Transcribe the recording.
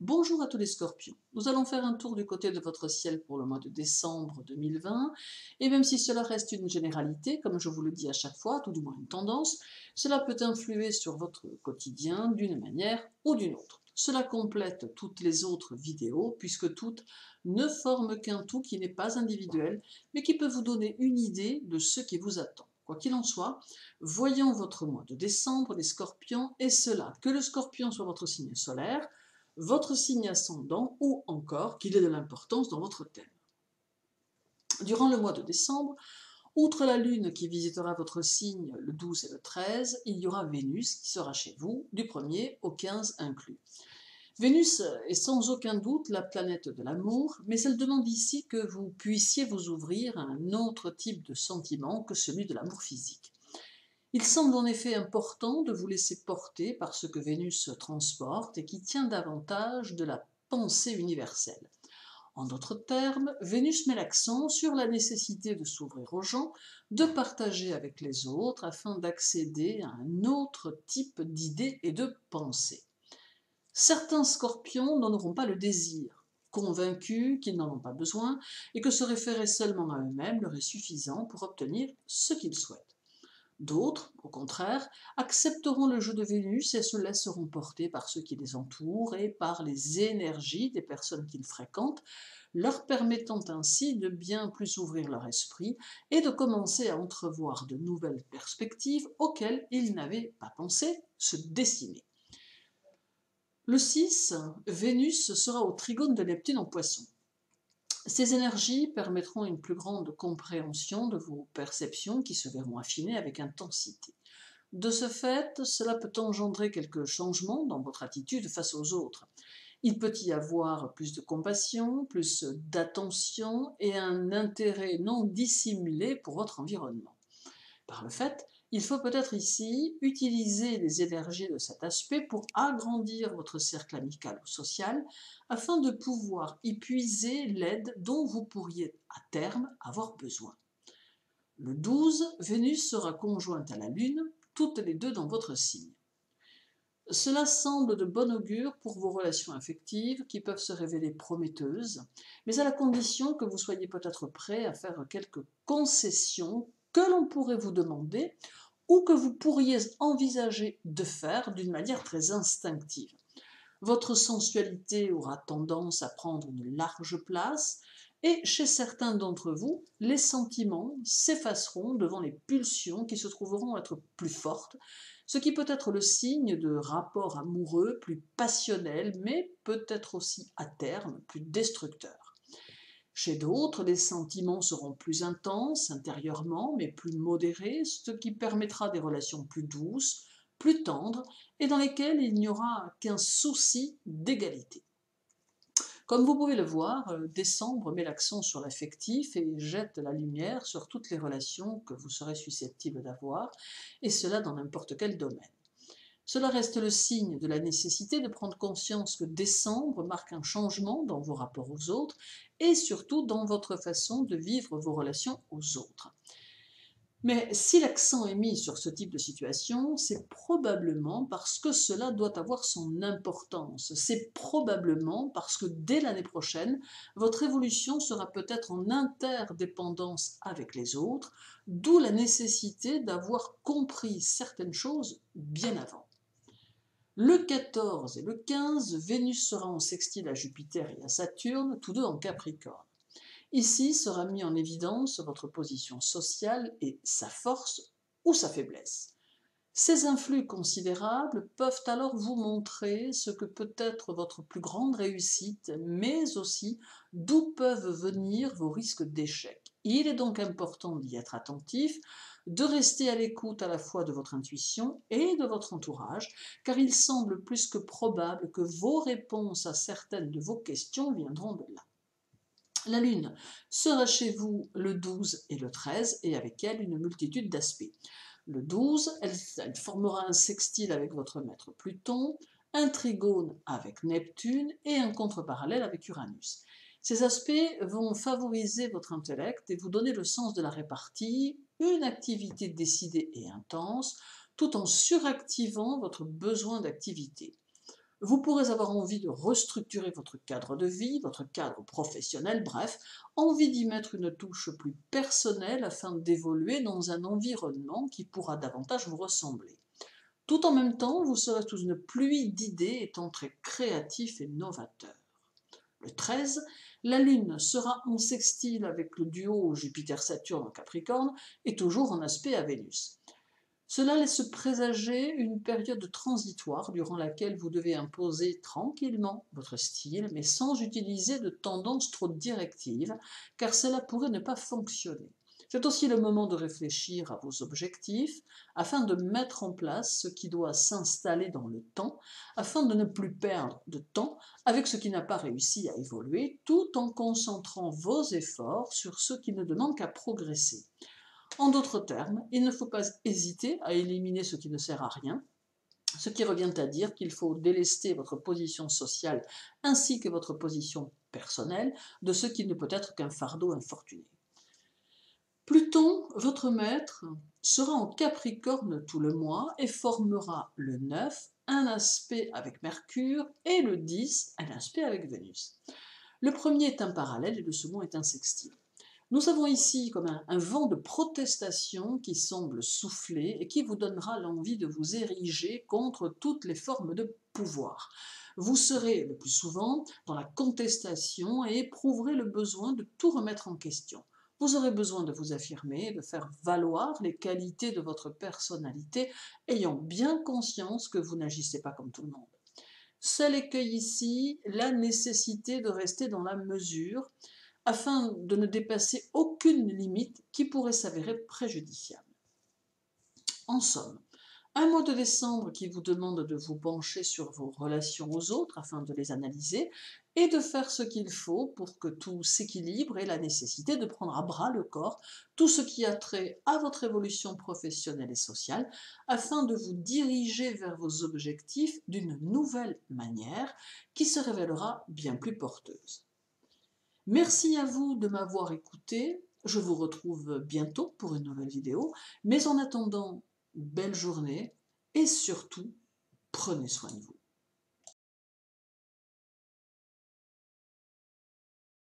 Bonjour à tous les scorpions. Nous allons faire un tour du côté de votre ciel pour le mois de décembre 2020. Et même si cela reste une généralité, comme je vous le dis à chaque fois, tout du moins une tendance, cela peut influer sur votre quotidien d'une manière ou d'une autre. Cela complète toutes les autres vidéos, puisque toutes ne forment qu'un tout qui n'est pas individuel, mais qui peut vous donner une idée de ce qui vous attend. Quoi qu'il en soit, voyons votre mois de décembre, les scorpions, et cela, que le scorpion soit votre signe solaire, votre signe ascendant ou encore qu'il ait de l'importance dans votre thème. Durant le mois de décembre, outre la Lune qui visitera votre signe le 12 et le 13, il y aura Vénus qui sera chez vous du 1er au 15 inclus. Vénus est sans aucun doute la planète de l'amour, mais elle demande ici que vous puissiez vous ouvrir à un autre type de sentiment que celui de l'amour physique. Il semble en effet important de vous laisser porter par ce que Vénus transporte et qui tient davantage de la pensée universelle. En d'autres termes, Vénus met l'accent sur la nécessité de s'ouvrir aux gens, de partager avec les autres afin d'accéder à un autre type d'idées et de pensées. Certains scorpions n'en auront pas le désir, convaincus qu'ils n'en ont pas besoin et que se référer seulement à eux-mêmes leur est suffisant pour obtenir ce qu'ils souhaitent. D'autres, au contraire, accepteront le jeu de Vénus et se laisseront porter par ceux qui les entourent et par les énergies des personnes qu'ils fréquentent, leur permettant ainsi de bien plus ouvrir leur esprit et de commencer à entrevoir de nouvelles perspectives auxquelles ils n'avaient pas pensé se dessiner. Le 6, Vénus sera au trigone de Neptune en Poisson. Ces énergies permettront une plus grande compréhension de vos perceptions qui se verront affinées avec intensité. De ce fait, cela peut engendrer quelques changements dans votre attitude face aux autres. Il peut y avoir plus de compassion, plus d'attention et un intérêt non dissimulé pour votre environnement. Par le fait, il faut peut-être ici utiliser les énergies de cet aspect pour agrandir votre cercle amical ou social afin de pouvoir y puiser l'aide dont vous pourriez à terme avoir besoin. Le 12, Vénus sera conjointe à la Lune, toutes les deux dans votre signe. Cela semble de bon augure pour vos relations affectives qui peuvent se révéler prometteuses, mais à la condition que vous soyez peut-être prêt à faire quelques concessions que l'on pourrait vous demander ou que vous pourriez envisager de faire d'une manière très instinctive. Votre sensualité aura tendance à prendre une large place et chez certains d'entre vous, les sentiments s'effaceront devant les pulsions qui se trouveront être plus fortes, ce qui peut être le signe de rapports amoureux plus passionnels, mais peut-être aussi à terme plus destructeurs. Chez d'autres, les sentiments seront plus intenses intérieurement, mais plus modérés, ce qui permettra des relations plus douces, plus tendres, et dans lesquelles il n'y aura qu'un souci d'égalité. Comme vous pouvez le voir, décembre met l'accent sur l'affectif et jette la lumière sur toutes les relations que vous serez susceptible d'avoir, et cela dans n'importe quel domaine. Cela reste le signe de la nécessité de prendre conscience que décembre marque un changement dans vos rapports aux autres et surtout dans votre façon de vivre vos relations aux autres. Mais si l'accent est mis sur ce type de situation, c'est probablement parce que cela doit avoir son importance. C'est probablement parce que dès l'année prochaine, votre évolution sera peut-être en interdépendance avec les autres, d'où la nécessité d'avoir compris certaines choses bien avant. Le 14 et le 15, Vénus sera en sextile à Jupiter et à Saturne, tous deux en Capricorne. Ici sera mis en évidence votre position sociale et sa force ou sa faiblesse. Ces influx considérables peuvent alors vous montrer ce que peut être votre plus grande réussite, mais aussi d'où peuvent venir vos risques d'échec. Il est donc important d'y être attentif, de rester à l'écoute à la fois de votre intuition et de votre entourage, car il semble plus que probable que vos réponses à certaines de vos questions viendront de là. La Lune sera chez vous le 12 et le 13 et avec elle une multitude d'aspects. Le 12, elle formera un sextile avec votre maître Pluton, un trigone avec Neptune et un contre-parallèle avec Uranus. Ces aspects vont favoriser votre intellect et vous donner le sens de la répartie, une activité décidée et intense, tout en suractivant votre besoin d'activité. Vous pourrez avoir envie de restructurer votre cadre de vie, votre cadre professionnel, bref, envie d'y mettre une touche plus personnelle afin d'évoluer dans un environnement qui pourra davantage vous ressembler. Tout en même temps, vous serez sous une pluie d'idées étant très créatif et novateur. Le 13, la Lune sera en sextile avec le duo Jupiter-Saturne en Capricorne et toujours en aspect à Vénus. Cela laisse présager une période transitoire durant laquelle vous devez imposer tranquillement votre style, mais sans utiliser de tendances trop directives, car cela pourrait ne pas fonctionner. C'est aussi le moment de réfléchir à vos objectifs, afin de mettre en place ce qui doit s'installer dans le temps, afin de ne plus perdre de temps avec ce qui n'a pas réussi à évoluer, tout en concentrant vos efforts sur ce qui ne demande qu'à progresser. En d'autres termes, il ne faut pas hésiter à éliminer ce qui ne sert à rien, ce qui revient à dire qu'il faut délester votre position sociale ainsi que votre position personnelle de ce qui ne peut être qu'un fardeau infortuné. Pluton, votre maître, sera en Capricorne tout le mois et formera le 9 un aspect avec Mercure et le 10 un aspect avec Vénus. Le premier est un parallèle et le second est un sextile. Nous avons ici comme un vent de protestation qui semble souffler et qui vous donnera l'envie de vous ériger contre toutes les formes de pouvoir. Vous serez le plus souvent dans la contestation et éprouverez le besoin de tout remettre en question. Vous aurez besoin de vous affirmer, de faire valoir les qualités de votre personnalité, ayant bien conscience que vous n'agissez pas comme tout le monde. Seul écueil ici, la nécessité de rester dans la mesure, afin de ne dépasser aucune limite qui pourrait s'avérer préjudiciable. En somme, un mois de décembre qui vous demande de vous pencher sur vos relations aux autres afin de les analyser et de faire ce qu'il faut pour que tout s'équilibre et la nécessité de prendre à bras le corps tout ce qui a trait à votre évolution professionnelle et sociale afin de vous diriger vers vos objectifs d'une nouvelle manière qui se révélera bien plus porteuse. Merci à vous de m'avoir écouté. Je vous retrouve bientôt pour une nouvelle vidéo. Mais en attendant, belle journée et surtout, prenez soin de vous.